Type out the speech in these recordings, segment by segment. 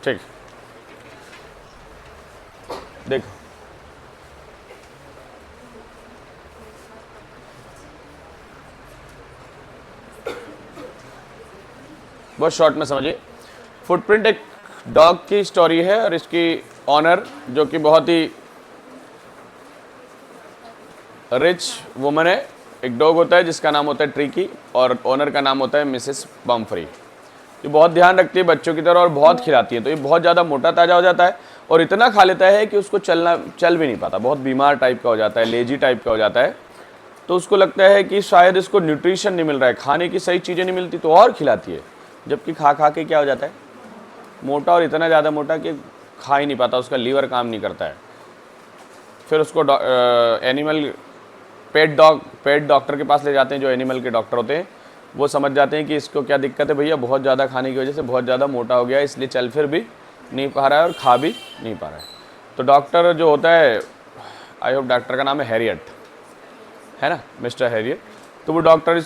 ठीक, देखो बहुत शॉर्ट में समझिए। फुटप्रिंट एक डॉग की स्टोरी है और इसकी ऑनर जो कि बहुत ही रिच वुमन है। एक डॉग होता है जिसका नाम होता है ट्रिकी और ओनर का नाम होता है मिसेस पम्फ्री। ये बहुत ध्यान रखती है बच्चों की तरह और बहुत खिलाती है। तो ये बहुत ज़्यादा मोटा ताजा हो जाता है और इतना खा लेता है कि उसको चल भी नहीं पाता, बहुत बीमार टाइप का हो जाता है, लेजी टाइप का हो जाता है। तो उसको लगता है कि शायद इसको न्यूट्रिशन नहीं मिल रहा है, खाने की सही चीज़ें नहीं मिलती, तो और खिलाती है। जबकि खा खा के क्या हो जाता है, मोटा, और इतना ज़्यादा मोटा कि खा ही नहीं पाता, उसका लीवर काम नहीं करता है। फिर उसको एनिमल पेट डॉक्टर के पास ले जाते हैं, जो एनिमल के डॉक्टर होते हैं। वो समझ जाते हैं कि इसको क्या दिक्कत है भैया, बहुत ज़्यादा खाने की वजह से बहुत ज़्यादा मोटा हो गया है, इसलिए चल फिर भी नहीं पा रहा है और खा भी नहीं पा रहा है। तो डॉक्टर जो होता है, आई होप डॉक्टर का नाम है हैरियट, है ना, मिस्टर हैरियट। तो वो डॉक्टर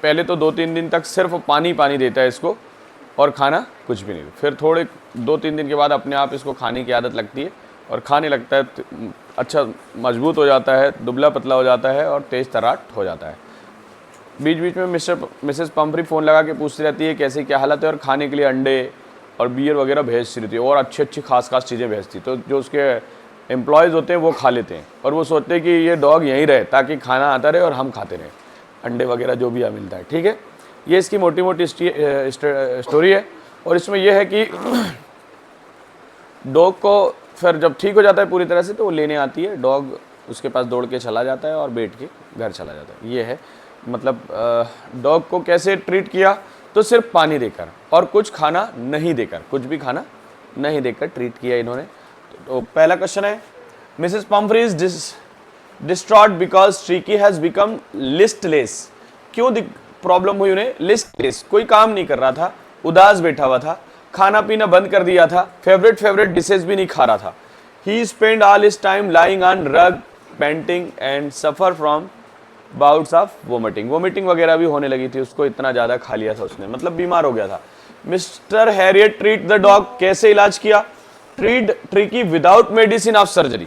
पहले तो 2-3 दिन तक सिर्फ पानी पानी देता है इसको और खाना कुछ भी नहीं। फिर थोड़े 2-3 दिन के बाद अपने आप इसको खाने की आदत लगती है और खाने लगता है, अच्छा मजबूत हो जाता है, दुबला पतला हो जाता है और तेज़ तराट हो जाता है। बीच बीच में मिसेस पम्फ्री फ़ोन लगा के पूछती रहती है कैसे क्या हालत है, और खाने के लिए अंडे और बियर वगैरह भेजती रहती है और अच्छी अच्छी खास चीज़ें भेजती। तो जो उसके एम्प्लॉयज़ होते हैं वो खा लेते हैं और वो सोचते हैं कि ये डॉग यहीं रहे ताकि खाना आता रहे और हम खाते रहें, अंडे वगैरह जो भी यहाँ मिलता है। ठीक है, ये इसकी मोटी मोटी स्टोरी है। और इसमें यह है कि डॉग को फिर जब ठीक हो जाता है पूरी तरह से तो वो लेने आती है, डॉग उसके पास दौड़ के चला जाता है और बैठ के घर चला जाता है। ये है मतलब डॉग को कैसे ट्रीट किया, तो सिर्फ पानी देकर और कुछ खाना नहीं देकर, कुछ भी खाना नहीं देकर ट्रीट किया इन्होंने। तो पहला क्वेश्चन है, Mrs Pomfrey is distraught because tricky has become listless. क्यों प्रॉब्लम हुई उन्हें? लिस्टलेस, कोई काम नहीं कर रहा था, उदास बैठा हुआ था, खाना पीना बंद कर दिया था, फेवरेट डिशेज भी नहीं खा रहा था। He spend all his time lying on rug painting and suffer from bouts of vomiting वगैरह भी होने लगी थी उसको, इतना ज़्यादा खा लिया था उसने, मतलब बीमार हो गया था। Mr Herriot treat the dog, कैसे इलाज किया? Treat Tricki without medicine of surgery,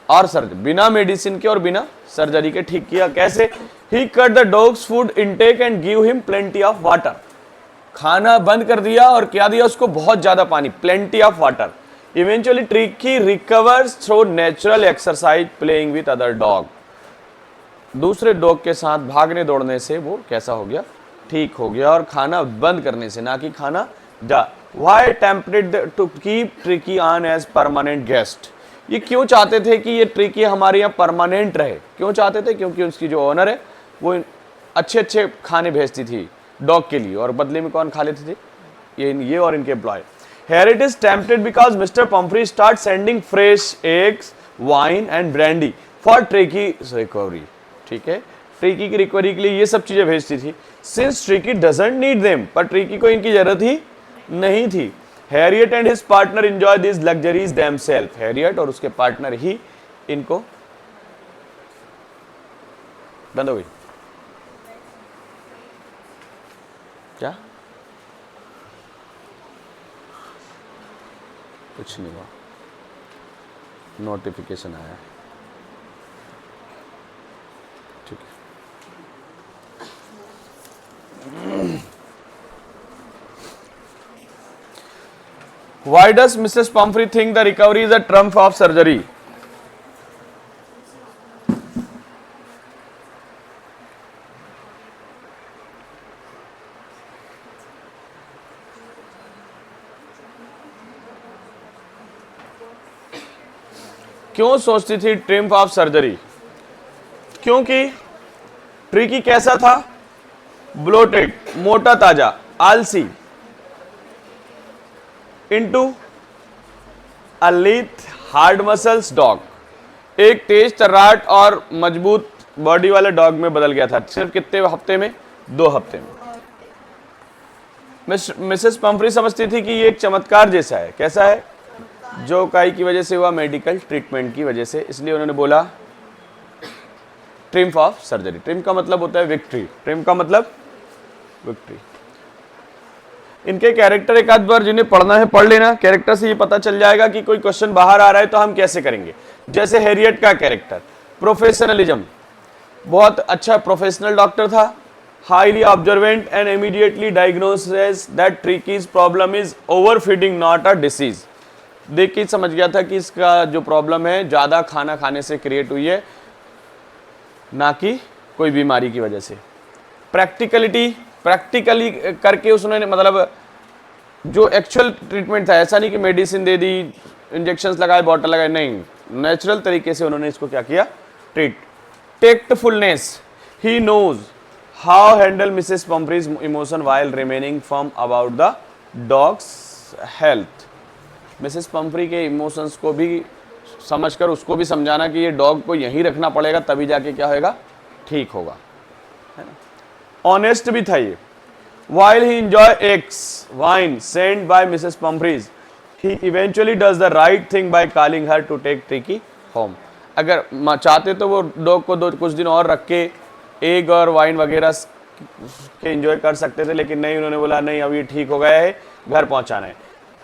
और सर्जरी बिना मेडिसिन के और बिना सर्जरी के ठीक किया। कैसे? He cut the dog's food intake and give him plenty of water. खाना बंद कर दिया और क्या दिया उसको? बहुत ज्यादा पानी, plenty of water. Eventually tricky recovers through natural exercise playing with other dog. दूसरे डॉग के साथ भागने दौड़ने से वो कैसा हो गया? ठीक हो गया, और खाना बंद करने से, ना कि खाना जा। Why tempted to keep Tricki on as permanent guest? ये क्यों चाहते थे कि ये ट्रिकी हमारे यहाँ परमानेंट रहे? क्यों चाहते थे? क्योंकि उसकी जो ओनर है वो अच्छे अच्छे खाने भेजती थी डॉग के लिए, और बदले में कौन खा लेते थे? ये और इनके employ. Here it is tempted because Mr. Pumphrey start sending fresh eggs, wine and brandy for Tricky's recovery. ठीक है, ट्रिकी की रिकवरी के लिए ये सब चीजें भेजती थी। Since Tricky doesn't need them, पर ट्रिकी को इनकी जरूरत ही नहीं थी। Harriet and his partner enjoy this luxuries themselves. Harriet और उसके पार्टनर ही इनको, बंद हो गई क्या? कुछ नहीं हुआ, नोटिफिकेशन आया, ठीक है। Why does Mrs. Pumphrey think the recovery is a trump of surgery? क्यों सोचती थी ट्रिम्प ऑफ सर्जरी? क्योंकि ट्रिकी कैसा था? ब्लोटेड, मोटा ताजा, आलसी, into a lithe hard muscles dog, एक तेज तर्राट और मजबूत बॉडी वाले डॉग में बदल गया था। सिर्फ कितने हफ्ते में? 2 हफ्ते में। मिसेस पम्फ्री समझती थी कि ये एक चमत्कार जैसा है। कैसा है? जो काई की वजह से हुआ, मेडिकल ट्रीटमेंट की वजह से, इसलिए उन्होंने बोला ट्रिम्प ऑफ सर्जरी। ट्रिम का मतलब होता है विक्ट्री, ट्रिम का मतलब विक्ट्री। इनके कैरेक्टर एक आध बार जिन्हें पढ़ना है पढ़ लेना, कैरेक्टर से ये पता चल जाएगा कि कोई क्वेश्चन बाहर आ रहा है तो हम कैसे करेंगे। जैसे हैरियट का कैरेक्टर, प्रोफेशनलिज्म, बहुत अच्छा प्रोफेशनल डॉक्टर था, highly observant and immediately diagnosis that Tricki's problem is overfeeding not a disease. देख के समझ गया था कि इसका जो प्रॉब्लम है ज़्यादा खाना खाने से क्रिएट हुई है, ना कि कोई बीमारी की वजह से। प्रैक्टिकली करके उसने मतलब जो एक्चुअल ट्रीटमेंट था, ऐसा नहीं कि मेडिसिन दे दी, इंजेक्शंस लगाए, बॉटल लगाए, नहीं, नेचुरल तरीके से उन्होंने इसको क्या किया, treat. Tactfulness, he knows how handle Mrs Pumphrey's emotion while remaining firm about the dog's health. Mrs Pumphrey के इमोशंस को भी समझकर उसको भी समझाना कि ये डॉग को यहीं रखना पड़ेगा तभी जाके क्या होगा, ठीक होगा, है ना। ऑनेस्ट भी था ये। While he enjoy eggs, wine sent by Mrs. Humphreys, he eventually does the right thing by calling her to take Tricky home. अगर चाहते तो वो डॉग को कुछ दिन और रख के एग और वाइन वगैरह के एंजॉय कर सकते थे, लेकिन नहीं, उन्होंने बोला नहीं, अब ये ठीक हो गया है, घर पहुंचाना है।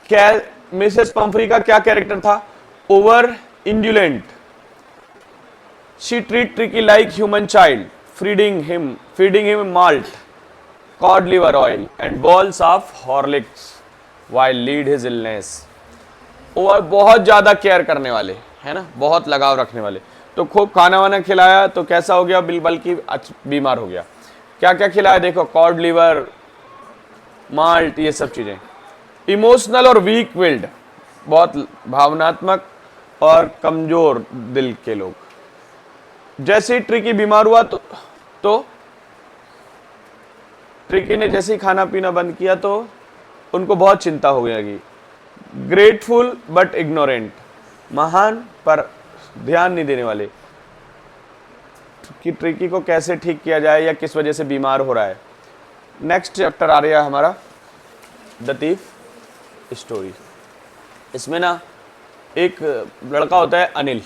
क्या मिसेस पंफ्री का क्या कैरेक्टर था, over indulgent, she treat Tricki like human child, feeding him malt, cod liver oil and balls of Horlicks while lead his illness। और बहुत ज़्यादा केयर करने वाले, है ना, बहुत लगाव रखने वाले। तो खूब खाना वाना खिलाया तो कैसा हो गया, बल्कि बीमार हो गया। क्या क्या खिलाया देखो, कॉड लिवर, माल्ट, ये सब चीज़ें। इमोशनल और वीक विल्ड, बहुत भावनात्मक और कमज़ोर दिल के लोग। जैसे ही ट्रिकी बीमार हुआ तो ट्रिकी ने जैसे ही खाना पीना बंद किया तो उनको बहुत चिंता हो गई। ग्रेटफुल बट इग्नोरेंट, महान पर ध्यान नहीं देने वाले कि ट्रिकी को कैसे ठीक किया जाए या किस वजह से बीमार हो रहा है। नेक्स्ट चैप्टर आ रहा है हमारा द थीफ स्टोरी। इसमें ना एक लड़का होता है अनिल,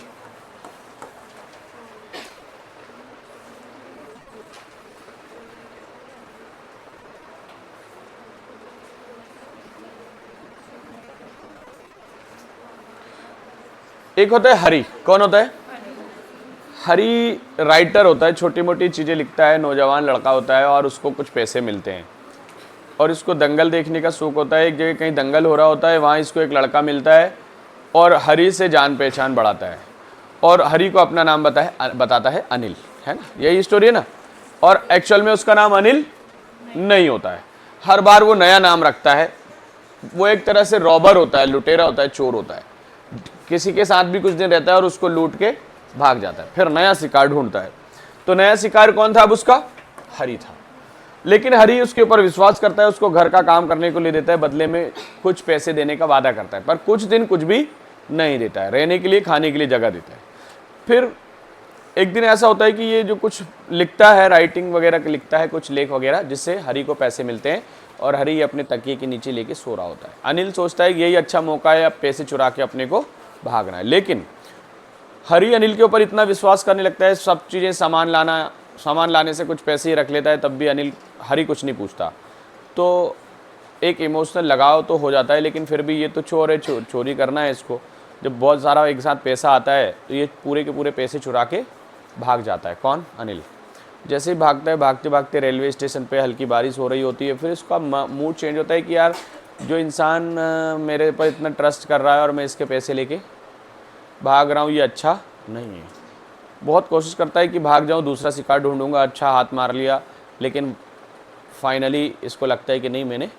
एक होता है हरी। कौन होता है? हरी राइटर होता है, छोटी मोटी चीज़ें लिखता है, नौजवान लड़का होता है और उसको कुछ पैसे मिलते हैं और इसको दंगल देखने का शौक होता है। एक जगह कहीं दंगल हो रहा होता है, वहाँ इसको एक लड़का मिलता है और हरी से जान पहचान बढ़ाता है और हरी को अपना नाम बताता है अनिल, है ना, यही स्टोरी है ना। और एक्चुअल में उसका नाम अनिल नहीं होता है, हर बार वो नया नाम रखता है। वो एक तरह से रॉबर होता है, लुटेरा होता है, चोर होता है, किसी के साथ भी कुछ दिन रहता है और उसको लूट के भाग जाता है, फिर नया शिकार ढूंढता है। तो नया शिकार कौन था? अब उसका हरी था। लेकिन हरी उसके ऊपर विश्वास करता है, उसको घर का काम करने को ले देता है, बदले में कुछ पैसे देने का वादा करता है, पर कुछ दिन कुछ भी नहीं देता है, रहने के लिए, खाने के लिए जगह देता है। फिर एक दिन ऐसा होता है कि ये जो कुछ लिखता है, राइटिंग वगैरह लिखता है, कुछ लेख वगैरह, जिससे हरी को पैसे मिलते हैं और हरी अपने तकिए के नीचे लेके सो रहा होता है। अनिल सोचता है कि यही अच्छा मौका है, अब पैसे चुरा के अपने को भागना है। लेकिन हरी अनिल के ऊपर इतना विश्वास करने लगता है, सब चीज़ें सामान लाने से कुछ पैसे ही रख लेता है, तब भी हरी कुछ नहीं पूछता। तो एक इमोशनल लगाव तो हो जाता है, लेकिन फिर भी ये तो चोर है, चोरी करना है इसको। जब बहुत सारा एक साथ पैसा आता है तो ये पूरे के पूरे पैसे चुरा के भाग जाता है। कौन? अनिल। जैसे ही भागता है, भागते भागते रेलवे स्टेशन पे हल्की बारिश हो रही होती है। फिर इसका मूड चेंज होता है कि यार जो इंसान मेरे पर इतना ट्रस्ट कर रहा है और मैं इसके पैसे लेके भाग रहा हूँ, ये अच्छा नहीं है। बहुत कोशिश करता है कि भाग जाऊँ, दूसरा शिकार ढूंढूंगा, अच्छा हाथ मार लिया, लेकिन फाइनली इसको लगता है कि नहीं, मैंने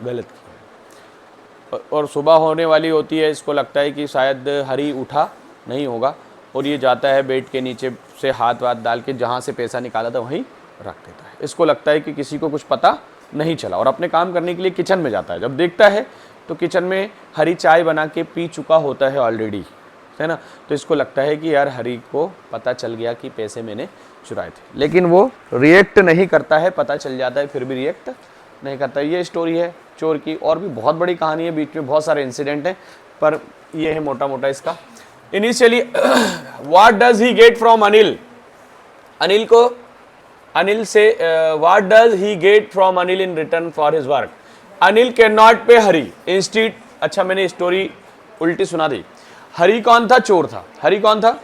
गलत किया। और सुबह होने वाली होती है, इसको लगता है कि शायद हरी उठा नहीं होगा और ये जाता है बेड के नीचे से हाथ वाथ डाल के जहाँ से पैसा निकाला था वहीं रख देता है। इसको लगता है कि किसी को कुछ पता नहीं चला और अपने काम करने के लिए किचन में जाता है। जब देखता है तो किचन में हरी चाय बना के पी चुका होता है ऑलरेडी, है ना। तो इसको लगता है कि यार हरी को पता चल गया कि पैसे मैंने चुराए थे, लेकिन वो रिएक्ट नहीं करता है। पता चल जाता है फिर भी रिएक्ट नहीं करता। ये स्टोरी है चोर की, और भी बहुत बड़ी कहानी है, बीच में बहुत सारे इंसिडेंट हैं, पर ये है मोटा मोटा इसका। Initially what does he get from Anil? Anil से what does he get from Anil in return for his work? Anil can not pay Hari instead, अच्छा मैंने स्टोरी उल्टी सुना दी। हरी कौन था? चोर था। हरी कौन था?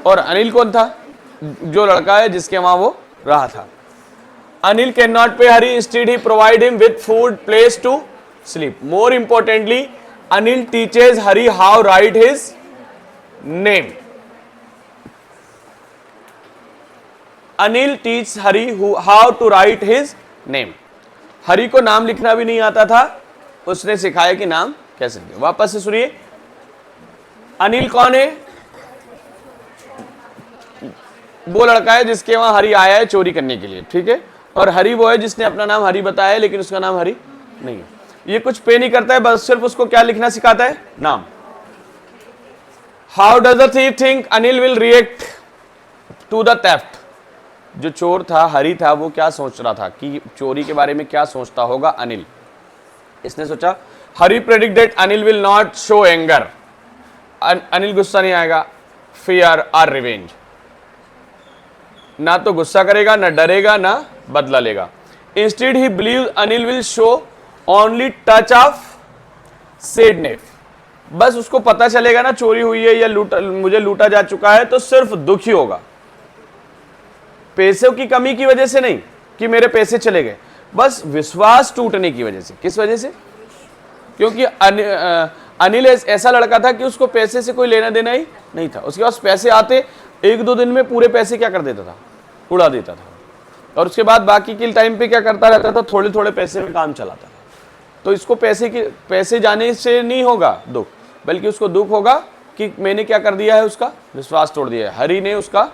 और अनिल कौन था? जो लड़का है जिसके वहां वो रहा था। Anil can not pay Hari instead he provide him with food place to sleep. More importantly Anil teaches Hari how write his name. Anil teach Hari how to write his name. Hari को नाम लिखना भी नहीं आता था, उसने सिखाया कि नाम कैसे लिखें। वापस से सुनिए, अनिल कौन है? वो लड़का है जिसके वहां हरी आया है चोरी करने के लिए, ठीक है। और हरी वो है जिसने अपना नाम हरी बताया है, लेकिन उसका नाम हरी नहीं है। ये कुछ पे नहीं करता है, बस सिर्फ उसको क्या लिखना सिखाता है? नाम। How does the thief think Anil will react to the theft. जो चोर था, हरी था, वो क्या सोच रहा था कि चोरी के बारे में क्या सोचता होगा अनिल। इसने सोचा Hari predict that Anil will not show anger. Anil गुस्सा नहीं आएगा, फियर और रिवेंज, ना तो गुस्सा करेगा, ना डरेगा, ना बदला लेगा। Instead he believe Anil will show only touch of sadness. बस उसको पता चलेगा ना चोरी हुई है या मुझे लूटा जा चुका है, तो सिर्फ दुखी होगा। पैसों की कमी की वजह से नहीं कि मेरे पैसे चले गए, बस विश्वास टूटने की वजह से। किस वजह से? क्योंकि अनिल ऐसा लड़का था कि उसको पैसे से कोई लेना देना ही नहीं था। उसके पास पैसे आते, एक दो दिन में पूरे पैसे क्या कर देता था? उड़ा देता था। और उसके बाद बाकी के टाइम पे क्या करता रहता था? थोड़े थोड़े पैसे में काम चलाता था। तो इसको पैसे जाने से नहीं होगा दुख, बल्कि उसको दुख होगा कि मैंने क्या कर दिया है? उसका विश्वास तोड़ दिया है हरी ने उसका।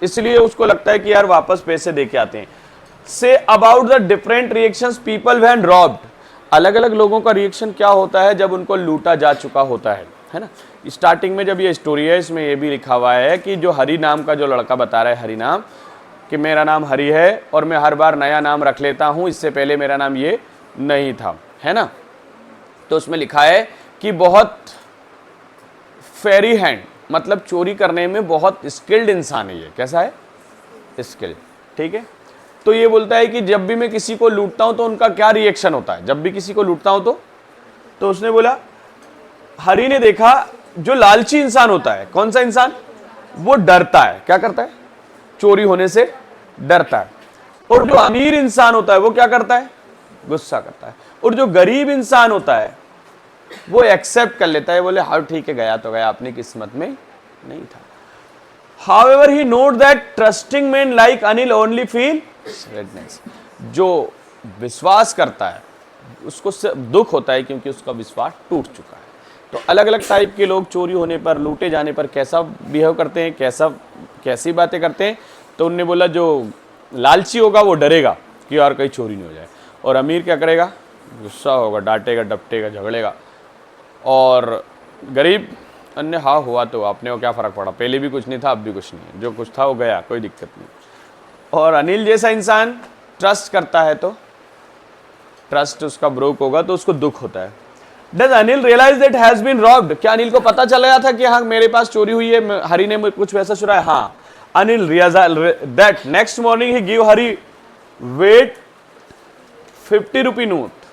इसलिए उसको लगता है कि यार वापस पैसे दे के आते हैं। Say about the different reactions people when robbed. अलग अलग लोगों का रिएक्शन क्या होता है जब उनको लूटा जा चुका होता है ना। स्टार्टिंग में जब ये स्टोरी है, इसमें ये भी लिखा हुआ है कि जो हरी नाम का जो लड़का बता रहा है, हरी नाम, कि मेरा नाम हरी है और मैं हर बार नया नाम रख लेता हूं, इससे पहले मेरा नाम ये नहीं था, है ना। तो उसमें लिखा है कि बहुत फेरी हैंड, मतलब चोरी करने में बहुत स्किल्ड इंसान है ये। कैसा है? स्किल्ड, ठीक है। तो ये बोलता है कि जब भी मैं किसी को लूटता हूं तो उनका क्या रिएक्शन होता है जब भी किसी को लूटता हूं तो उसने बोला, हरी ने देखा जो लालची इंसान होता है, कौन सा इंसान? वो डरता है। क्या करता है? चोरी होने से डरता है। और जो अमीर इंसान होता है वो क्या करता है? गुस्सा करता है। और जो गरीब इंसान होता है वो एक्सेप्ट कर लेता है, बोले हाँ ठीक है, गया तो गया, अपनी किस्मत में नहीं था। However, he note that trusting men like Anil only feel sadness. जो विश्वास करता है उसको दुख होता है क्योंकि उसका विश्वास टूट चुका है। तो अलग अलग टाइप के लोग चोरी होने पर, लूटे जाने पर कैसा बिहेव करते हैं, कैसी बातें करते हैं। तो उनने बोला जो लालची होगा वो डरेगा कि यार कहीं चोरी नहीं हो जाए, और अमीर क्या करेगा? गुस्सा होगा, डांटेगा, डपटेगा, झगड़ेगा। और गरीब अन्य हाँ हुआ तो अपने को क्या फ़र्क पड़ा, पहले भी कुछ नहीं था, अब भी कुछ नहीं है, जो कुछ था वो गया, कोई दिक्कत नहीं। और अनिल जैसा इंसान ट्रस्ट करता है तो ट्रस्ट उसका ब्रोक होगा तो उसको दुख होता है। Does Anil realise that has been robbed. क्या अनिल को पता चल गया था कि हाँ मेरे पास चोरी हुई है, हरी ने कुछ वैसा चुराया? हाँ। Anil realise that next morning he give Hari wet 50 rupee note.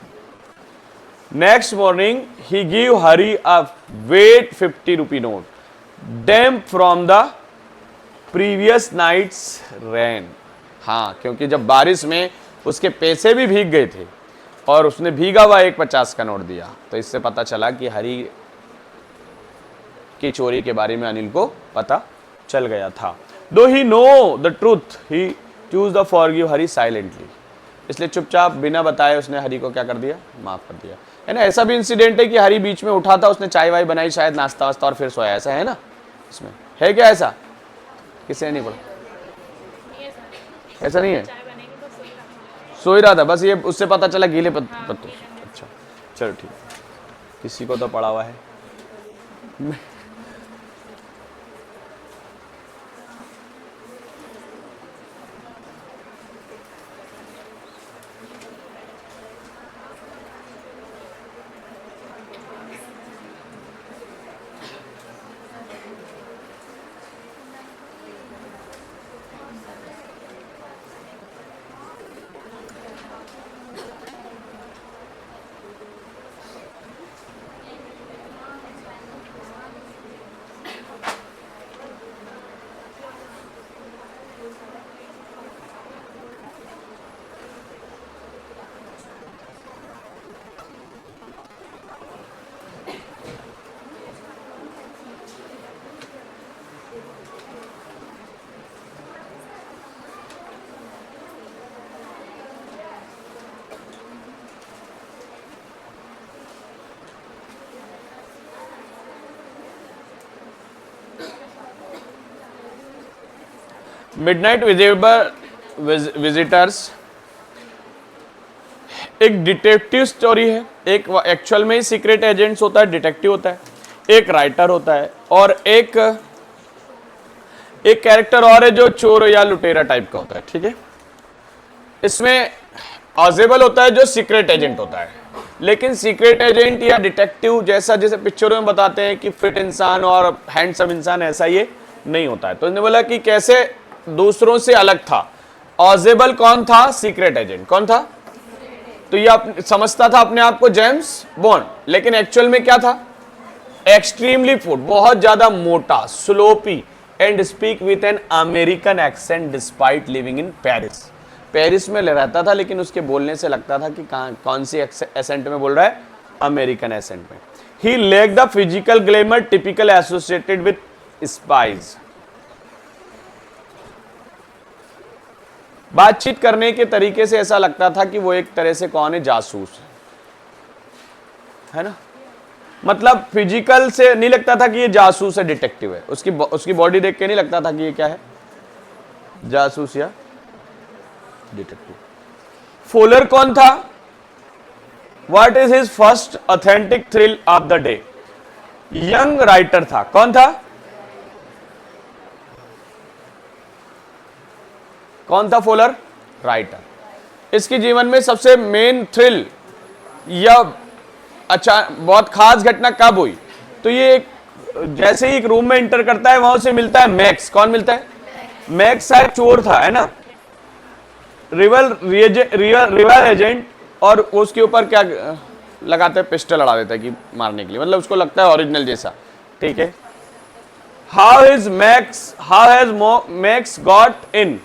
Next morning, he gave Hari a weight 50 rupee note, damp from the previous night's rain. हाँ, क्योंकि जब बारिश में उसके पैसे भी भीग गए थे और उसने भीगा हुआ एक 50 का नोट दिया, तो इससे पता चला कि हरी की चोरी के बारे में अनिल को पता चल गया था। Though he know the truth, he choose the forgive Hari silently. इसलिए चुपचाप बिना बताए उसने हरी को क्या कर दिया? माफ कर दिया, है ना। ऐसा भी इंसिडेंट है कि हरी बीच में उठा था, उसने चाय वाय बनाई, शायद नाश्ता वास्ता, और फिर सोया। ऐसा है ना, इसमें है क्या? ऐसा किसी ने नहीं पढ़ा? ऐसा नहीं है, सो ही रहा था बस, ये उससे पता चला गीले पत्तों। अच्छा चलो ठीक, किसी को तो पड़ा हुआ है। मिडनाइट विजिटर्स एक डिटेक्टिव स्टोरी है, एक एक्चुअल में ही सीक्रेट एजेंट्स होता है, डिटेक्टिव होता है, एक राइटर होता है, और एक कैरेक्टर और है जो चोर या लुटेरा टाइप का होता है, ठीक है। इसमें ऑजेबल होता है जो सीक्रेट एजेंट होता है, लेकिन सीक्रेट एजेंट या डिटेक्टिव जैसा जैसे पिक्चरों में बताते हैं कि फिट इंसान और हैंडसम इंसान, ऐसा ये नहीं होता है। तो इन्होंने बोला कि कैसे दूसरों से अलग था। ऑजेबल कौन था? Secret agent. कौन था? तो ये समझता था अपने आप को जेम्स बॉन्ड, लेकिन एक्चुअल में क्या था? एक्सट्रीमली फुट, बहुत ज्यादा मोटा, sloppy and speak with an American accent despite living in Paris. Paris में रहता था, लेकिन उसके बोलने से लगता था कि कौन सी एसेंट में बोल रहा है? अमेरिकन एसेंट में। He lack the physical glamour typical associated with spies. बातचीत करने के तरीके से ऐसा लगता था कि वो एक तरह से कौन है? जासूस है ना। मतलब फिजिकल से नहीं लगता था कि ये जासूस है, डिटेक्टिव है। उसकी बॉडी देख के नहीं लगता था कि ये क्या है? जासूस या डिटेक्टिव। फुलर कौन था? What is his first authentic thrill of the day? Young writer था। कौन था? कौन था फुलर? राइटर। इसके जीवन में सबसे मेन थ्रिल या अच्छा बहुत खास घटना कब हुई? तो ये जैसे ही एक रूम में एंटर करता है, वहां से मिलता है मैक्स। कौन मिलता है? मैक्स शायद चोर था, है ना, रिवल एजेंट, और उसके ऊपर क्या लगाते हैं? पिस्टल लड़ा देता है कि मारने के लिए, मतलब उसको लगता है ओरिजिनल जैसा, ठीक है। How has max got in?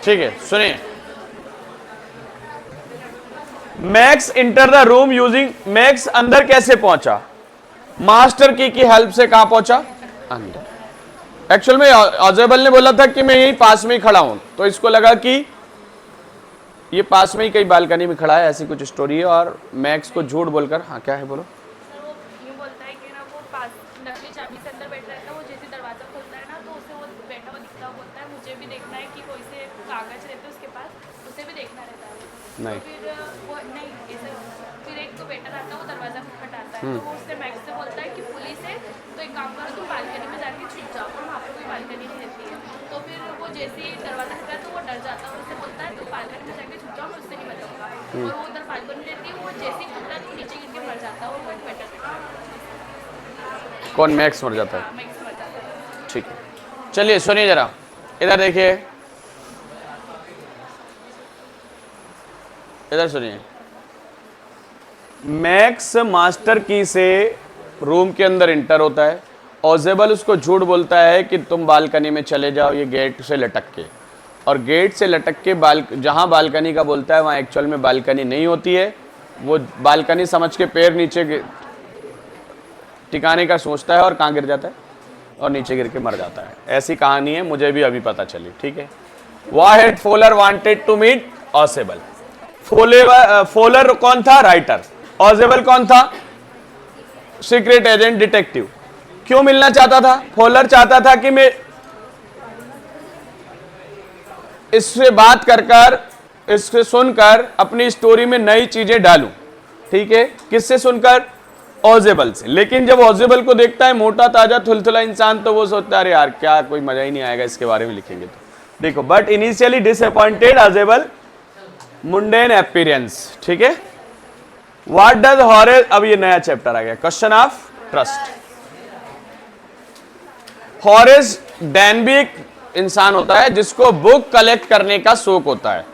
ठीक है, सुनिए। Max enter the room using, max अंदर कैसे पहुंचा? मास्टर की हेल्प से। कहां पहुंचा? अंदर। एक्चुअल में ऑजेबल ने बोला था कि मैं यहीं पास में ही खड़ा हूं, तो इसको लगा कि ये पास में ही कहीं बालकनी में खड़ा है, ऐसी कुछ स्टोरी है, और मैक्स को झूठ बोलकर, हाँ क्या है बोलो? नहीं। फिर एक तो बेटा आता है, वो दरवाजा खटखटाता है, तो वो उससे मैक्स से बोलता है कि पुलिस है, तो एक काम करो तुम बालकनी में जाके छुप जाओ, और वहाँ पे कोई बालकनी नहीं रहती है। तो फिर वो जैसे ही दरवाजा खटखटाता है तो वो डर जाता है, उससे बोलता है तुम बालकनी में जाके छुप जाओ, मैं उससे नहीं बचाऊंगा। और वो उधर बालकनी रहती है, वो जैसे ही खुलता है तो नीचे गिर के मर जाता है, और वो बेटा रहता है। कौन? मैक्स मर जाता है। मैक्स मर जाता है। ठीक है, चलिए सुनिए जरा, इधर देखिए, इधर सुनिए। मैक्स मास्टर की से रूम के अंदर इंटर होता है। ऑजेबल उसको झूठ बोलता है कि तुम बालकनी में चले जाओ, ये गेट से लटक के, और गेट से लटक के जहां बालकनी का बोलता है वहां एक्चुअल में बालकनी नहीं होती है। वो बालकनी समझ के पैर नीचे टिकाने का सोचता है, और कहाँ गिर जाता है? और नीचे गिर के मर जाता है। ऐसी कहानी है, मुझे भी अभी पता चली, ठीक है। Why had Fuller wanted to meet Ausable. Fuller कौन था? राइटर। ऑजेबल कौन था? Secret agent detective. क्यों मिलना चाहता था? फॉलर चाहता था कि मैं इससे बात कर इससे सुनकर अपनी स्टोरी में नई चीजें डालूं। ठीक है, किससे सुनकर? ऑजेबल से। लेकिन जब ऑजेबल को देखता है मोटा ताजा थुलथुला इंसान, तो वो सोचता है अरे यार क्या कोई मजा ही नहीं आएगा इसके बारे में लिखेंगे तो। देखो, but initially disappointed ऑजेबल mundane appearance. ठीक है, व्हाट डज हॉरेस, अब ये नया चैप्टर आ गया, क्वेश्चन ऑफ ट्रस्ट। हॉरेस डैनबी एक इंसान होता है जिसको बुक कलेक्ट करने का शौक होता है।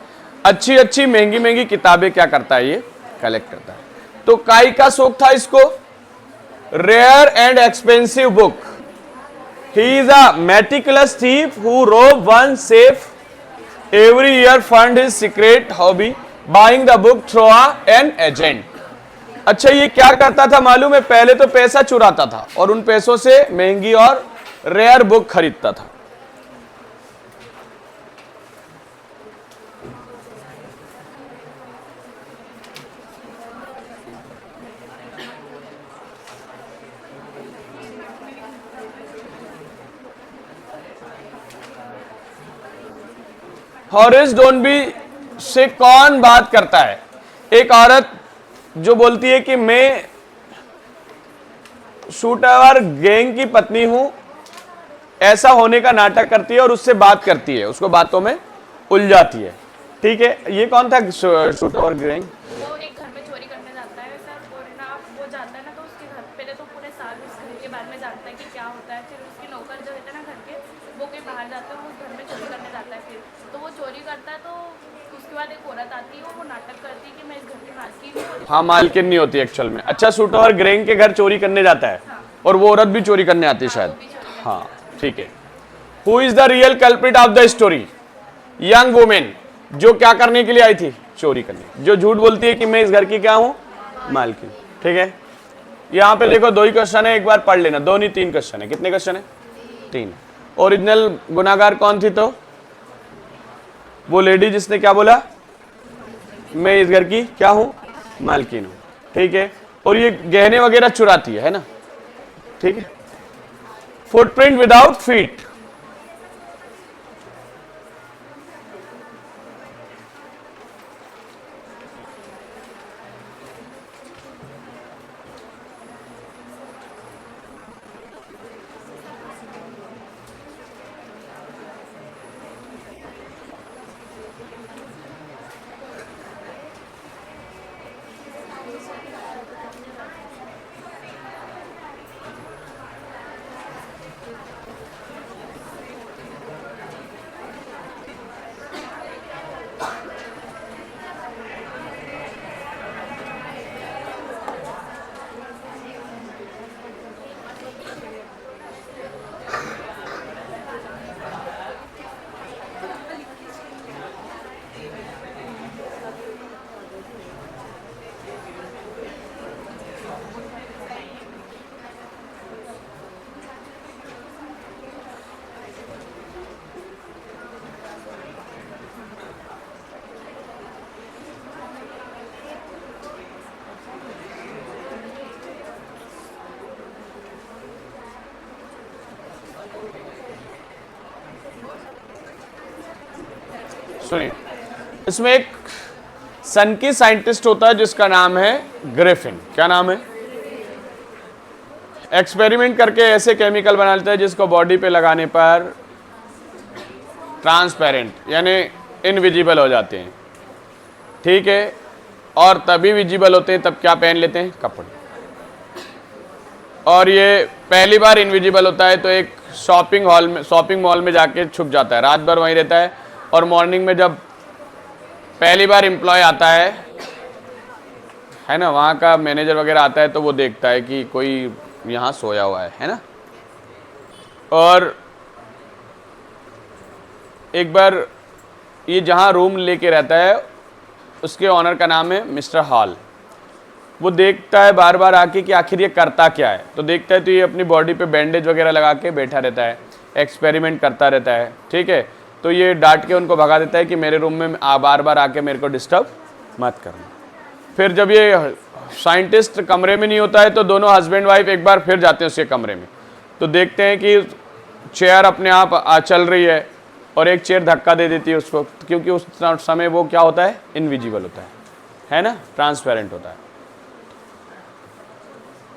अच्छी अच्छी महंगी महंगी किताबें क्या करता है? ये कलेक्ट करता है। तो काई का शौक था इसको? Rare and expensive book. He is a meticulous thief who rob one safe every year, fund his secret hobby buying the book through an agent. अच्छा, ये क्या करता था मालूम है? पहले तो पैसा चुराता था और उन पैसों से महंगी और रेयर बुक खरीदता था। हॉरेस डोनबी से कौन बात करता है? एक औरत जो बोलती है कि मैं शूटर गैंग की पत्नी हूं, ऐसा होने का नाटक करती है और उससे बात करती है, उसको बातों में उलझाती है। ठीक है, ये कौन था शूटर गैंग? वो एक घर में चोरी करने जाता है सर, और ना वो जाता है ना, तो उसके घर पहले तो पूरे साल उस घर के बारे में जानता है कि क्या होता है। फिर उसके नौकर जो होते हैं ना घर के, वो कहीं बाहर जाते हैं, वो उस घर में चोरी करने जाता है। फिर तो वो चोरी करता है, तो उसके बाद एक औरत आती है, वो नाटक करती है कि मैं इस घर की मालकिन हूँ। हाँ, मालकिन नहीं होती एक्चुअल में। अच्छा, शूटर गैंग के घर चोरी करने जाता है। हाँ। और वो औरत भी चोरी करने आती है शायद। वो भी चोरी करती है। हाँ, ठीक है। Who is the real culprit of the story? Young women, जो क्या करने के लिए आई थी? चोरी करने। जो झूठ बोलती है कि मैं इस घर की क्या हूं? मालकिन। ठीक है, यहां पे देखो 2 ही क्वेश्चन है, एक बार पढ़ लेना। 2 नहीं 3 क्वेश्चन है। कितने क्वेश्चन है? 3। ओरिजिनल गुनाहगार कौन थी? तो वो लेडी जिसने क्या बोला? मैं इस घर की क्या हूं? मालकिन हूं। ठीक है, और ये गहने वगैरह चुराती है ना? ठीक है। फुटप्रिंट विदाउट फीट, सुनिए, इसमें एक सन की साइंटिस्ट होता है जिसका नाम है ग्रिफिन। क्या नाम है? एक्सपेरिमेंट करके ऐसे केमिकल बना लेता है जिसको बॉडी पे लगाने पर ट्रांसपेरेंट यानी इनविजिबल हो जाते हैं। ठीक है, और तभी विजिबल होते हैं तब क्या पहन लेते हैं? कपड़े। और ये पहली बार इनविजिबल होता है तो एक शॉपिंग मॉल में जाके छुप जाता है, रात भर वहीं रहता है। और मॉर्निंग में जब पहली बार एम्प्लॉय आता है ना, वहाँ का मैनेजर वगैरह आता है तो वो देखता है कि कोई यहाँ सोया हुआ है ना। और एक बार ये जहाँ रूम लेके रहता है उसके ऑनर का नाम है मिस्टर हॉल। वो देखता है बार बार आके कि आखिर ये करता क्या है। तो देखता है तो ये अपनी बॉडी पे बैंडेज वगैरह लगा के बैठा रहता है, एक्सपेरिमेंट करता रहता है। ठीक है, तो ये डांट के उनको भगा देता है कि मेरे रूम में बार बार आके मेरे को डिस्टर्ब मत करना। फिर जब ये साइंटिस्ट कमरे में नहीं होता है तो दोनों हस्बैंड वाइफ एक बार फिर जाते हैं उसके कमरे में, तो देखते हैं कि चेयर अपने आप चल रही है और एक चेयर धक्का दे देती है उसको, क्योंकि उस समय वो क्या होता है, इनविजिबल होता है ना, ट्रांसपेरेंट होता है।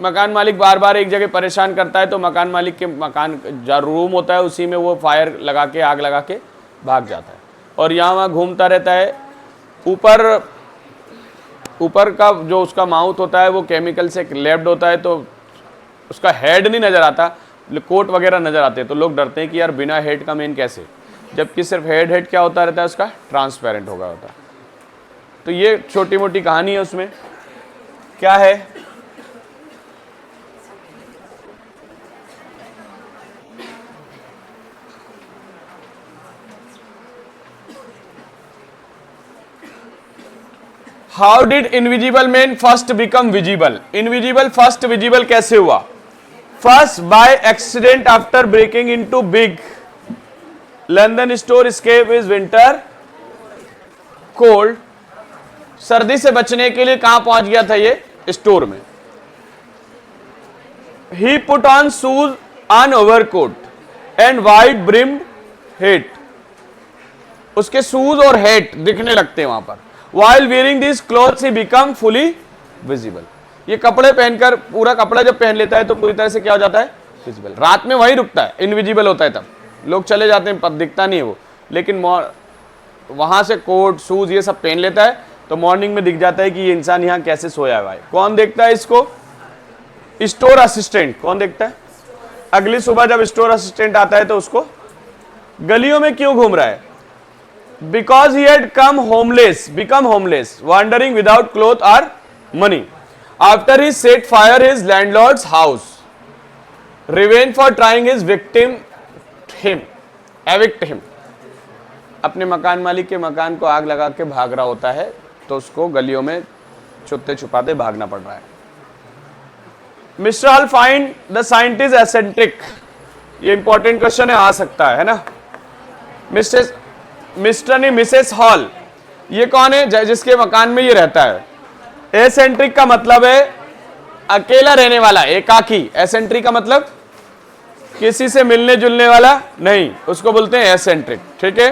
मकान मालिक बार बार एक जगह परेशान करता है तो मकान मालिक के मकान जो रूम होता है उसी में वो फायर लगा के, आग लगा के भाग जाता है और यहाँ वहाँ घूमता रहता है। ऊपर का जो उसका माउथ होता है वो केमिकल से लैप्ड होता है, तो उसका हेड नहीं नज़र आता, कोट वगैरह नज़र आते हैं, तो लोग डरते हैं कि यार बिना हेड का मेन कैसे, जबकि सिर्फ हेड क्या होता रहता है उसका, ट्रांसपेरेंट होगा होता। तो ये छोटी मोटी कहानी है, उसमें क्या है, how did invisible man first become visible. Invisible first visible कैसे हुआ? First by accident after breaking into big London store escape is winter cold. सर्दी से बचने के लिए कहां पहुंच गया था ये? स्टोर में। He put on shoes on overcoat and white brimmed hat. उसके शूज और हेट दिखने लगते हैं वहां पर। While wearing these clothes he become fully visible। ये कपड़े पहनकर, पूरा कपड़ा जब पहन लेता है तो पूरी तरह से क्या हो जाता है? विजिबल। रात में वही रुकता है, इनविजिबल होता है, तब लोग चले जाते हैं, दिखता नहीं है वो, लेकिन वहां से कोट शूज ये सब पहन लेता है तो मॉर्निंग में दिख जाता है कि ये इंसान यहाँ कैसे सोया हुआ है। कौन देखता है इसको? Store assistant. कौन देखता है? अगली सुबह जब स्टोर असिस्टेंट आता है तो उसको, गलियों में क्यों घूम रहा है? Because he had become homeless, wandering without clothes or money. After he set fire his landlord's house, revenge for trying his evict him. अपने मकान मालिक के मकान को आग लगा के भाग रहा होता है तो उसको गलियों में छुपते छुपाते भागना पड़ रहा है। Mister hall find the scientist eccentric. ये इंपॉर्टेंट क्वेश्चन है, आ सकता है ना। मिस्टर ने मिसेस हॉल, ये कौन है? जिसके मकान में ये रहता है। एसेंट्रिक का मतलब है अकेला रहने वाला, एकाकी। एसेंट्रिक का मतलब किसी से मिलने जुलने वाला नहीं, उसको बोलते हैं एसेंट्रिक। ठीक है।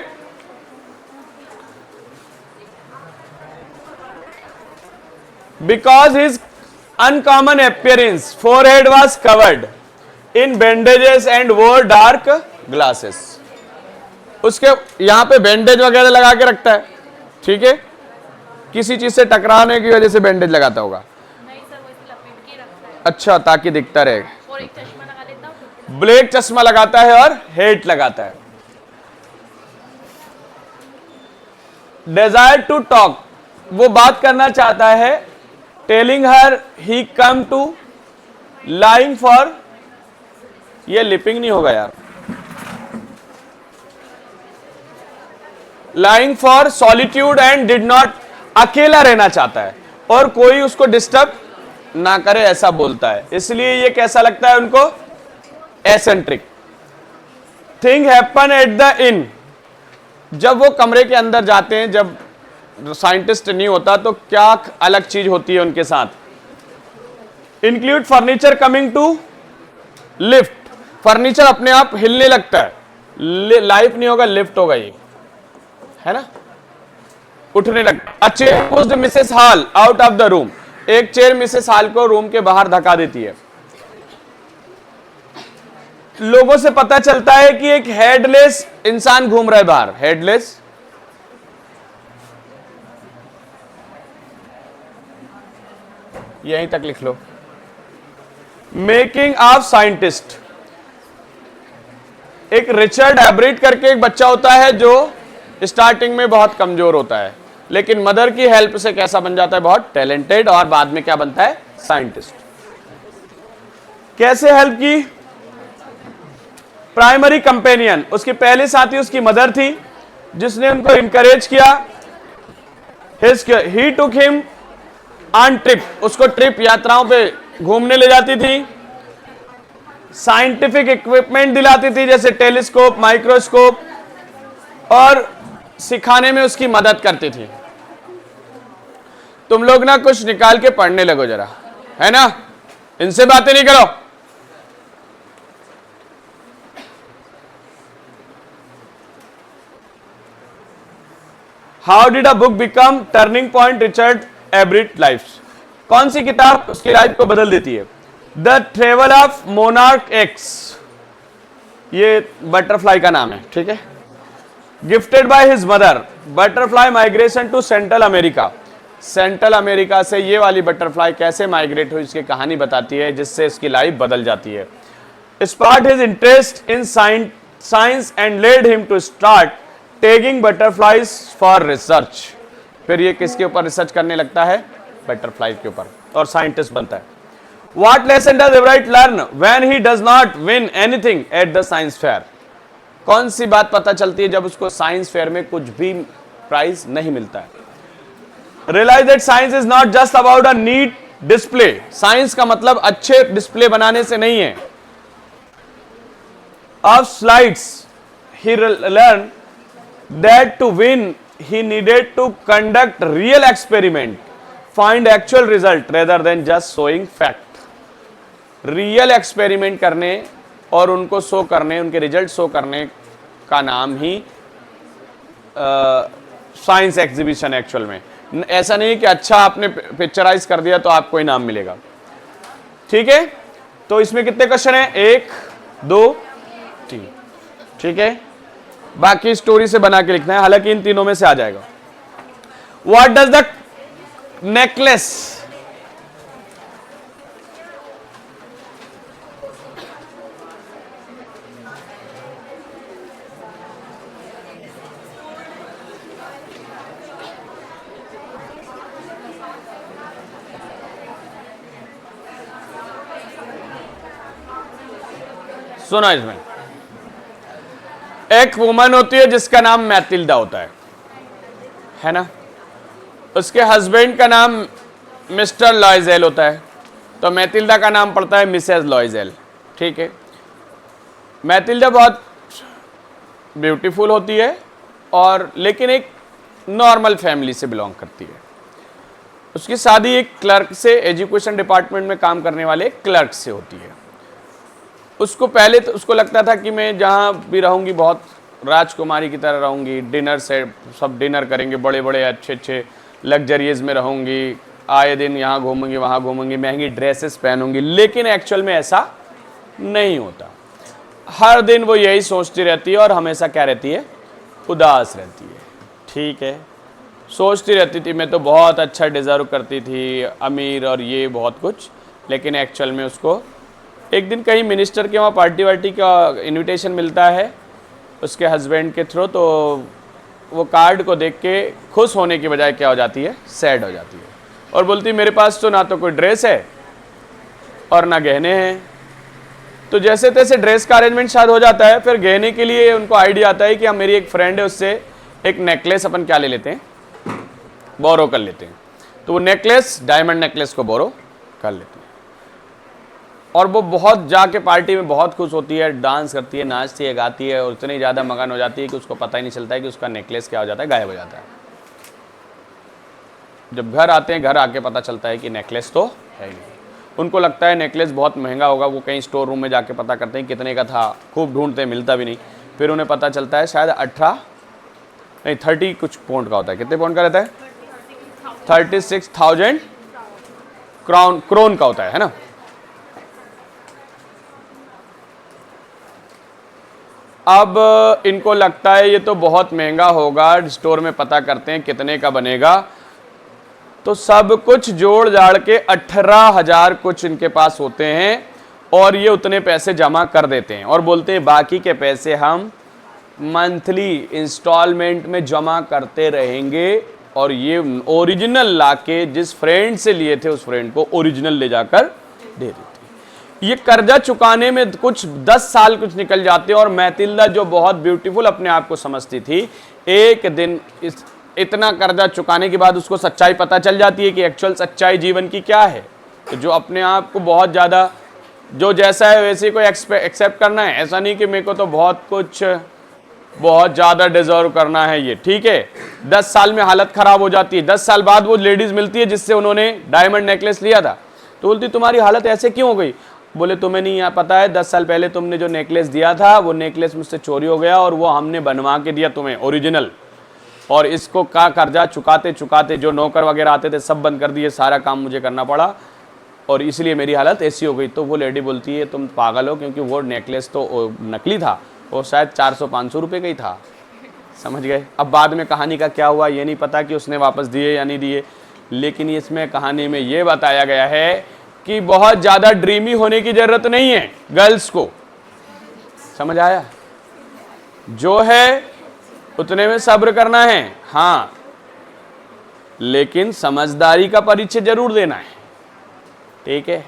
Because his uncommon appearance forehead was covered in bandages and वोर डार्क ग्लासेस। उसके यहां पे बैंडेज वगैरह लगा के रखता है। ठीक है। किसी चीज से टकराने की वजह से बैंडेज लगाता होगा। नहीं सर, वो इसे लपेट के रखता है। अच्छा, ताकि दिखता रहे। और एक चश्मा लगा लेता हूं। ब्लैक चश्मा लगाता है और हेट लगाता है। डिजायर टू टॉक, वो बात करना चाहता है। Telling her he come to lying for, ये लिपिंग नहीं होगा यार, lying for solitude and did not, अकेला रहना चाहता है और कोई उसको डिस्टर्ब ना करे, ऐसा बोलता है। इसलिए ये कैसा लगता है उनको? Eccentric. Thing happen at the in, जब वो कमरे के अंदर जाते हैं, जब साइंटिस्ट नहीं होता तो क्या अलग चीज होती है उनके साथ? Include furniture coming to lift, furniture अपने आप हिलने लगता है। लाइफ नहीं होगा, लिफ्ट होगा, ये है ना, उठने लगता। A chair pushed Mrs Hall out of the room, एक चेयर मिसेस हॉल को रूम के बाहर धक्का देती है। लोगों से पता चलता है कि एक हेडलेस इंसान घूम रहा है बाहर। हेडलेस, यहीं तक लिख लो। मेकिंग ऑफ साइंटिस्ट, एक रिचर्ड एब्रिट करके एक बच्चा होता है जो स्टार्टिंग में बहुत कमजोर होता है, लेकिन मदर की हेल्प से कैसा बन जाता है? बहुत टैलेंटेड, और बाद में क्या बनता है? साइंटिस्ट। कैसे हेल्प की? प्राइमरी कंपेनियन, उसकी पहली साथी उसकी मदर थी जिसने उनको इंकरेज किया। ही टुक हिम ऑन ट्रिप, उसको ट्रिप यात्राओं पे घूमने ले जाती थी। साइंटिफिक इक्विपमेंट दिलाती थी जैसे टेलीस्कोप, माइक्रोस्कोप, और सिखाने में उसकी मदद करती थी। तुम लोग ना कुछ निकाल के पढ़ने लगो जरा, है ना, इनसे बातें नहीं करो। How did a book become turning point Richard Ebright life? कौन सी किताब उसकी लाइफ को बदल देती है? The travel of monarch X, ये बटरफ्लाई का नाम है, ठीक है। Gifted by his mother, butterfly migration to Central America, Central America से ये वाली बटरफ्लाई कैसे माइग्रेट हुई इसकी कहानी बताती है, जिससे इसकी लाइफ बदल जाती है। Sparked his interest in science and led him to start tagging butterflies for research. फिर ये किसके ऊपर रिसर्च करने लगता है? बटरफ्लाई के ऊपर, और साइंटिस्ट बनता है। What lesson does Ebright learn when he does not win anything at the science fair? कौन सी बात पता चलती है जब उसको साइंस फेयर में कुछ भी प्राइज नहीं मिलता है? Realise that science is not just about a neat display, science का मतलब अच्छे डिस्प्ले बनाने से नहीं है। Of slides he learn that to win he needed to conduct real experiment, find actual result rather than just showing fact. Real experiment करने और उनको शो करने, उनके रिजल्ट शो करने का नाम ही साइंस एग्जीबिशन एक्चुअल में। ऐसा नहीं कि अच्छा आपने पिक्चराइज कर दिया तो आपको इनाम मिलेगा, ठीक है। तो इसमें कितने क्वेश्चन हैं? 1 2 3, ठीक है। बाकी स्टोरी से बना के लिखना है, हालांकि इन तीनों में से आ जाएगा। व्हाट डज द नेकलेस, सुनो इसमें, एक वुमन होती है जिसका नाम मैथिल्डा होता है ना, उसके हस्बैंड का नाम मिस्टर लॉयजेल होता है, तो मैथिल्डा का नाम पड़ता है मिसेस लॉयजेल, ठीक है। मैथिल्डा बहुत ब्यूटीफुल होती है और लेकिन एक नॉर्मल फैमिली से बिलोंग करती है। उसकी शादी एक क्लर्क से, एजुकेशन डिपार्टमेंट में काम करने वाले एक क्लर्क से होती है। उसको पहले तो उसको लगता था कि मैं जहाँ भी रहूँगी बहुत राजकुमारी की तरह रहूँगी, डिनर से सब डिनर करेंगे, बड़े बड़े अच्छे अच्छे लग्जरीज में रहूँगी, आए दिन यहाँ घूमूंगी वहाँ घूमूंगी, महंगी ड्रेसेस पहनूंगी। लेकिन एक्चुअल में ऐसा नहीं होता। हर दिन वो यही सोचती रहती है और हमेशा क्या रहती है? उदास रहती है, ठीक है। सोचती रहती थी मैं तो बहुत अच्छा डिज़र्व करती थी, अमीर और ये बहुत कुछ, लेकिन एक्चुअल में उसको एक दिन कहीं मिनिस्टर के वहाँ पार्टी वार्टी का इनविटेशन मिलता है उसके हस्बैंड के थ्रू, तो वो कार्ड को देख के खुश होने की बजाय क्या हो जाती है? सैड हो जाती है और बोलती मेरे पास तो ना तो कोई ड्रेस है और ना गहने हैं। तो जैसे तैसे ड्रेस का अरेंजमेंट शायद हो जाता है, फिर गहने के लिए उनको आइडिया आता है कि हम, मेरी एक फ्रेंड है, उससे एक नेकलेस अपन क्या ले लेते हैं? बोरो कर लेते हैं। तो वो नेकलेस, डायमंड नेकलेस को बोरो कर लेते हैं और वो बहुत जाके पार्टी में बहुत खुश होती है, डांस करती है, नाचती है, गाती है और इतनी ज़्यादा मगन हो जाती है कि उसको पता ही नहीं चलता है कि उसका नेकलेस क्या हो जाता है, गायब हो जाता है। जब घर आते हैं, घर आके पता चलता है कि नेकलेस तो है ही नहीं। उनको लगता है नेकलेस बहुत महंगा होगा, वो कहीं स्टोर रूम में जाके पता करते हैं कितने का था, खूब ढूंढते हैं, मिलता भी नहीं। फिर उन्हें पता चलता है शायद 30 कुछ पाउंड का होता है। कितने पाउंड का रहता है? 36,000 क्रोन का होता है ना। अब इनको लगता है ये तो बहुत महंगा होगा, स्टोर में पता करते हैं कितने का बनेगा, तो सब कुछ जोड़ जाड़ के 18,000 कुछ इनके पास होते हैं और ये उतने पैसे जमा कर देते हैं और बोलते हैं बाकी के पैसे हम मंथली इंस्टॉलमेंट में जमा करते रहेंगे। और ये ओरिजिनल लाके जिस फ्रेंड से लिए थे उस फ्रेंड को ओरिजिनल ले जाकर दे देते। ये कर्जा चुकाने में कुछ 10 साल कुछ निकल जाते हैं और मैथिल्डा जो बहुत ब्यूटीफुल अपने आप को समझती थी, एक दिन इतना कर्जा चुकाने के बाद उसको सच्चाई पता चल जाती है कि एक्चुअल सच्चाई जीवन की क्या है। तो जो अपने आप को बहुत ज़्यादा जो जैसा है वैसे को एक्सेप्ट करना है, ऐसा नहीं कि मेरे को तो बहुत कुछ बहुत ज़्यादा डिजर्व करना है ये, ठीक है। 10 साल में हालत ख़राब हो जाती है। 10 साल बाद वो लेडीज़ मिलती है जिससे उन्होंने डायमंड नेकलेस लिया था, तो बोलती तुम्हारी हालत ऐसे क्यों हो गई? बोले तुम्हें नहीं पता है, 10 साल पहले तुमने जो नेकलेस दिया था वो नेकलेस मुझसे चोरी हो गया और वो हमने बनवा के दिया तुम्हें ओरिजिनल, और इसको का कर्जा चुकाते चुकाते जो नौकर वगैरह आते थे सब बंद कर दिए, सारा काम मुझे करना पड़ा और इसलिए मेरी हालत ऐसी हो गई। तो वो लेडी बोलती है तुम पागल हो, क्योंकि वो नेकलेस तो नकली था और शायद 400-500 रुपये का ही था, समझ गए। अब बाद में कहानी का क्या हुआ ये नहीं पता कि उसने वापस दिए या नहीं दिए, लेकिन इसमें कहानी में ये बताया गया है कि बहुत ज़्यादा ड्रीमी होने की ज़रूरत नहीं है गर्ल्स को, समझ आया। जो है उतने में सब्र करना है, हाँ, लेकिन समझदारी का परिचय जरूर देना है, ठीक है।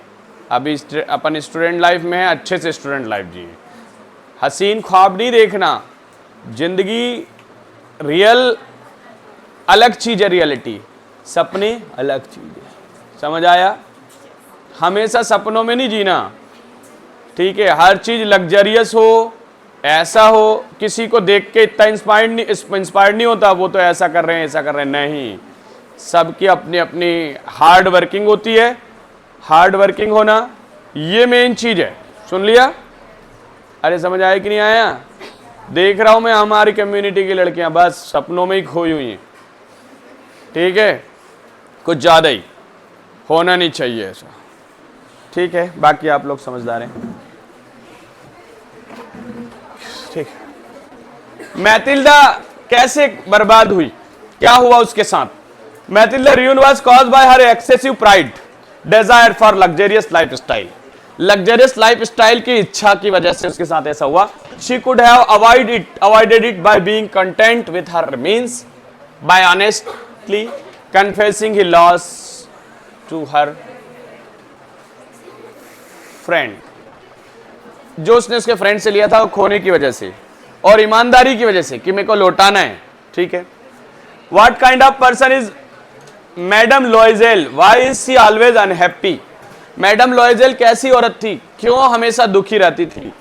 अभी अपन स्टूडेंट लाइफ में है, अच्छे से स्टूडेंट लाइफ जिए, हसीन ख्वाब नहीं देखना। जिंदगी रियल अलग चीज़ है, रियलिटी सपने अलग चीज़ है, समझ आया। हमेशा सपनों में नहीं जीना, ठीक है। हर चीज़ लग्जरियस हो, ऐसा हो, किसी को देख के इतना इंस्पायर्ड नहीं होता वो तो ऐसा कर रहे हैं ऐसा कर रहे हैं, नहीं। सबकी अपनी अपनी हार्ड वर्किंग होती है, हार्ड वर्किंग होना ये मेन चीज़ है, सुन लिया। अरे समझ आया कि नहीं आया? देख रहा हूँ मैं हमारी कम्युनिटी की लड़कियां बस सपनों में ही खोई हुई हैं, ठीक है, कुछ ज़्यादा ही होना नहीं चाहिए ऐसा, ठीक है। बाकी आप लोग समझदार हैं, ठीक। मैथिल्डा कैसे बर्बाद हुई, क्या हुआ उसके साथ? Matilda ruin was caused by her excessive pride, desire for luxurious lifestyle. Luxurious lifestyle की इच्छा की वजह से उसके साथ ऐसा हुआ। She could have avoided it by being content with her means, by honestly confessing he lost to her friend. जो उसने उसके फ्रेंड से लिया था वो खोने की वजह से और ईमानदारी की वजह से कि मेरे को लौटाना है, ठीक है। What kind of person is madam Loisel? Why is she always unhappy? Madam Loisel कैसी औरत थी, क्यों हमेशा दुखी रहती थी?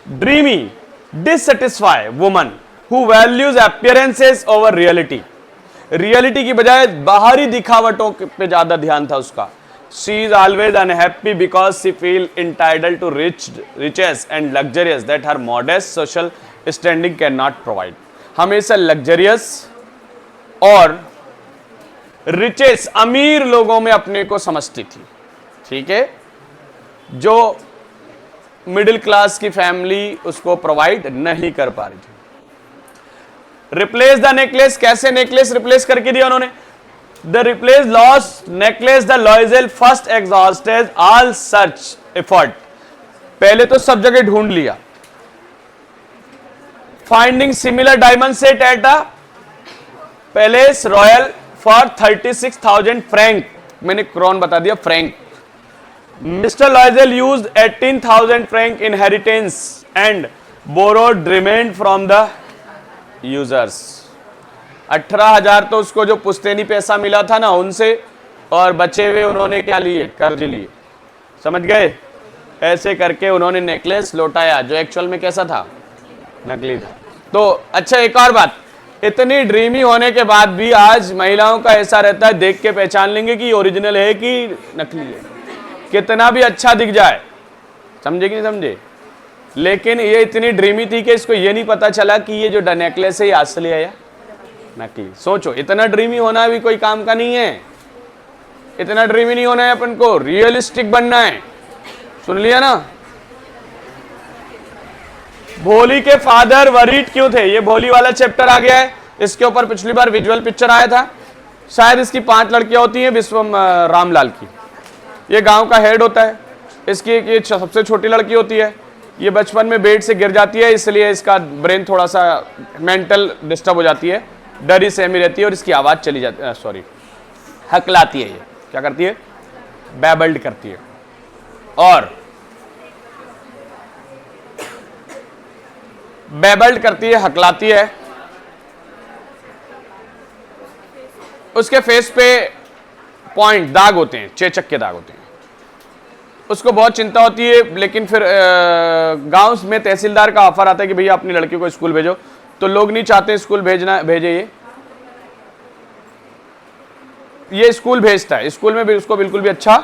Dreamy dissatisfied woman who values appearances over reality. Reality की बजाय बाहरी दिखावटों पे ज्यादा ध्यान था उसका। She is always unhappy because she feel entitled to riches and luxurious that her modest social standing cannot provide. हमेशा लग्जरियस और रिचेस अमीर लोगों में अपने को समझती थी, ठीक है, जो मिडिल क्लास की फैमिली उसको प्रोवाइड नहीं कर पा रही थी। रिप्लेस द नेकलेस, कैसे नेकलेस रिप्लेस करके दिया उन्होंने? The replace lost necklace the Loisel first exhausted all search effort. पहले तो सब जगह ढूंढ लिया। Finding similar diamond set at a Palais Royal for 36,000 franc, मैंने क्रोन बता दिया, franc. Mr. Loisel used 18,000 franc inheritance and borrowed remained from the users. 18,000 तो उसको जो पुश्तैनी पैसा मिला था ना उनसे, और बचे हुए उन्होंने क्या लिए? कर्ज लिए, समझ गए। ऐसे करके उन्होंने नेकलेस लौटाया जो एक्चुअल में कैसा था? नकली था। तो अच्छा एक और बात, इतनी ड्रीमी होने के बाद भी आज महिलाओं का ऐसा रहता है देख के पहचान लेंगे कि ओरिजिनल है कि नकली है, कितना भी अच्छा दिख जाए, समझे कि नहीं समझे। लेकिन ये इतनी ड्रीमी थी कि इसको ये नहीं पता चला कि ये जो नेकलेस है ये असली है या नकली। सोचो, इतना ड्रीमी होना भी कोई काम का नहीं है, इतना ड्रीमी नहीं होना है, अपन को रियलिस्टिक बनना है, सुन लिया ना। भोली के फादर वरीड क्यों थे? ये भोली वाला चैप्टर आ गया है, इसके ऊपर पिछली बार विजुअल पिक्चर आया था। शायद इसकी 5 लड़कियां होती हैं विश्वम रामलाल की। ये गांव का हेड होता है, इसकी ये सबसे छोटी लड़की होती है। ये बचपन में बेड से गिर जाती है, इसलिए इसका ब्रेन थोड़ा सा मेंटल डिस्टर्ब हो जाती है, डरी सहमी रहती है और इसकी आवाज़ चली जाती है, सॉरी हकलाती है। ये क्या करती है? बैबल्ड करती है। और बैबल्ड करती है, हकलाती है। उसके फेस पे पॉइंट दाग होते हैं, चेचक के दाग होते हैं। उसको बहुत चिंता होती है, लेकिन फिर गांव में तहसीलदार का ऑफर आता है कि भैया अपनी लड़की को स्कूल भेजो, तो लोग नहीं चाहते स्कूल भेजे ये स्कूल भेजता है, स्कूल में भी उसको बिल्कुल भी अच्छा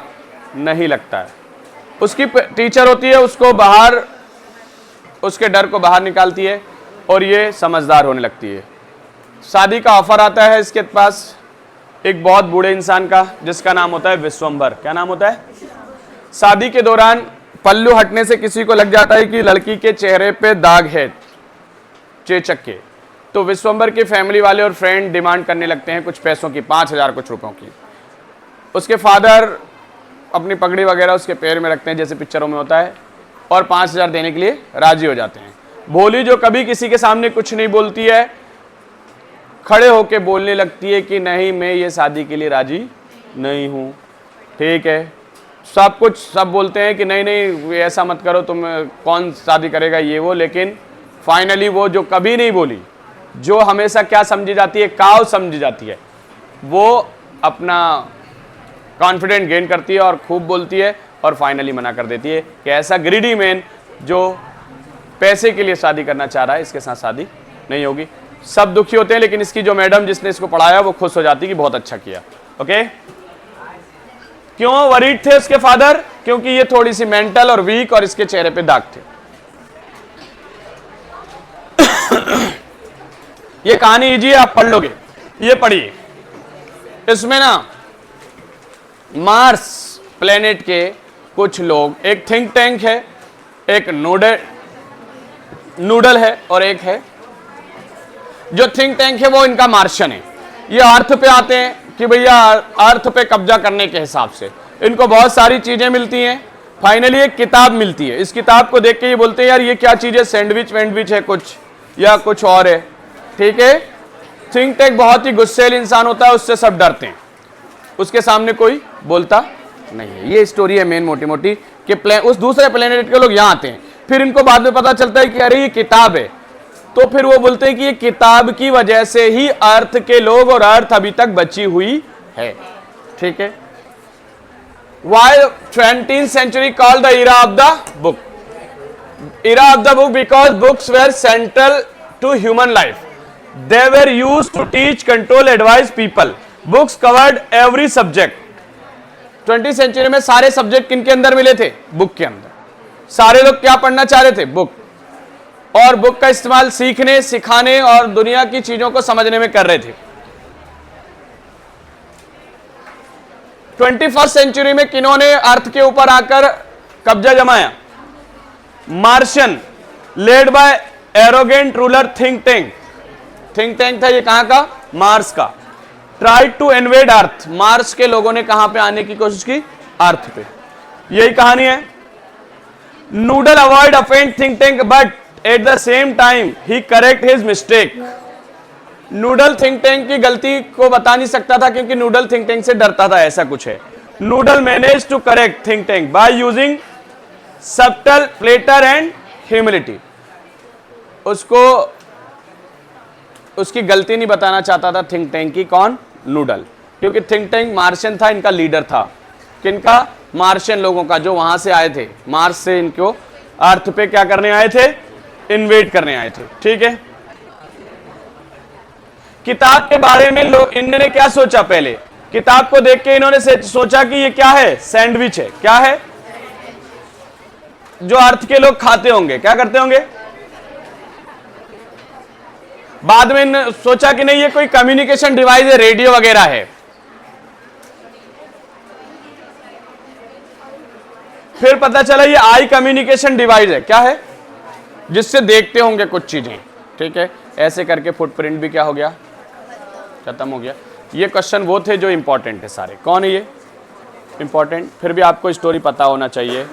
नहीं लगता है। उसकी टीचर होती है, उसको बाहर, उसके डर को बाहर निकालती है और ये समझदार होने लगती है। शादी का ऑफर आता है इसके पास एक बहुत बूढ़े इंसान का, जिसका नाम होता है विश्वंभर। क्या नाम होता है? शादी के दौरान पल्लू हटने से किसी को लग जाता है कि लड़की के चेहरे पे दाग है चेचक के, तो विश्वंभर के फैमिली वाले और फ्रेंड डिमांड करने लगते हैं कुछ पैसों की, 5,000 कुछ रुपयों की। उसके फादर अपनी पगड़ी वगैरह उसके पैर में रखते हैं जैसे पिक्चरों में होता है, और 5,000 देने के लिए राजी हो जाते हैं। भोली जो कभी किसी के सामने कुछ नहीं बोलती है, खड़े होके बोलने लगती है कि नहीं, मैं ये शादी के लिए राजी नहीं हूँ। ठीक है, सब बोलते हैं कि नहीं नहीं ऐसा मत करो, तुम कौन शादी करेगा ये वो, लेकिन फाइनली वो जो कभी नहीं बोली, जो हमेशा क्या समझी जाती है, काव समझी जाती है, वो अपना कॉन्फिडेंट गेन करती है और खूब बोलती है और फाइनली मना कर देती है कि ऐसा ग्रीडी मैन जो पैसे के लिए शादी करना चाह रहा है, इसके साथ शादी नहीं होगी। सब दुखी होते हैं, लेकिन इसकी जो मैडम जिसने इसको पढ़ाया वो खुश हो जाती है कि बहुत अच्छा किया। ओके, क्यों वरीड थे उसके फादर? क्योंकि ये थोड़ी सी मेंटल और वीक और इसके चेहरे पे दाग थे। ये कहानी इजी है, आप पढ़ लोगे, ये पढ़िए। इसमें ना मार्स प्लेनेट के कुछ लोग, एक थिंक टैंक है, एक नूडल है और एक है जो थिंक टैंक है वो इनका मार्शियन है। ये अर्थ पे आते हैं कि भैया अर्थ पे कब्जा करने के हिसाब से इनको बहुत सारी चीजें मिलती हैं। फाइनली एक किताब मिलती है, इस किताब को देख के ये बोलते हैं यार ये क्या चीज है, सैंडविच वैंडविच है कुछ या कुछ और है। ठीक है, थिंक टैंक बहुत ही गुस्सैल इंसान होता है, उससे सब डरते हैं, उसके सामने कोई बोलता नहीं है। ये स्टोरी है मेन मोटी मोटी कि उस दूसरे प्लेनेट के लोग यहाँ आते हैं, फिर इनको बाद में पता चलता है कि अरे ये किताब है, तो फिर वो बोलते हैं कि ये किताब की वजह से ही अर्थ के लोग और अर्थ अभी तक बची हुई है। ठीक है, Why 20th century called the era of the book? Era of the book because books were central to human life. They were used to teach, control, advise people. Books covered every subject. 20th century में सारे subject किनके अंदर मिले थे? Book के अंदर। सारे लोग क्या पढ़ना चाह रहे थे? बुक। और बुक का इस्तेमाल सीखने, सिखाने और दुनिया की चीजों को समझने में कर रहे थे। 21st सेंचुरी में किन्होंने अर्थ के ऊपर आकर कब्जा जमाया? Martian, led by arrogant ruler Think Tank. Think Tank था ये कहां का? मार्स का। Tried to invade earth, Mars के लोगों ने कहां पे आने की कोशिश की? अर्थ पे। यही कहानी है। Noodle avoid offend think tank but at the same time he correct his mistake. Noodle think tank की गलती को बता नहीं सकता था क्योंकि नूडल थिंक टैंक से डरता था, ऐसा कुछ है। Noodle manage to correct Think Tank by using subtle flatter and humility. उसको उसकी गलती नहीं बताना चाहता था थिंक टैंक की। कौन? नूडल। क्योंकि थिंक टैंक मार्शियन था, इनका लीडर था। किनका? मार्शियन लोगों का, जो वहां से आए थे, मार्स से इनको अर्थ पे क्या करने आए थे? इन्वेड करने आए थे। ठीक है, किताब के बारे में लोग, इन्होंने क्या सोचा? पहले किताब को देख के इन्होंने सोचा कि ये क्या है? सैंडविच है। क्या है? जो अर्थ के लोग खाते होंगे। क्या करते होंगे? बाद में सोचा कि नहीं ये कोई कम्युनिकेशन डिवाइस है, रेडियो वगैरह है। फिर पता चला ये आई कम्युनिकेशन डिवाइस है। क्या है? जिससे देखते होंगे कुछ चीजें। ठीक है, ऐसे करके फुटप्रिंट भी क्या हो गया? खत्म हो गया। ये क्वेश्चन वो थे जो इंपॉर्टेंट है सारे। कौन है ये इंपॉर्टेंट? फिर भी आपको स्टोरी पता होना चाहिए।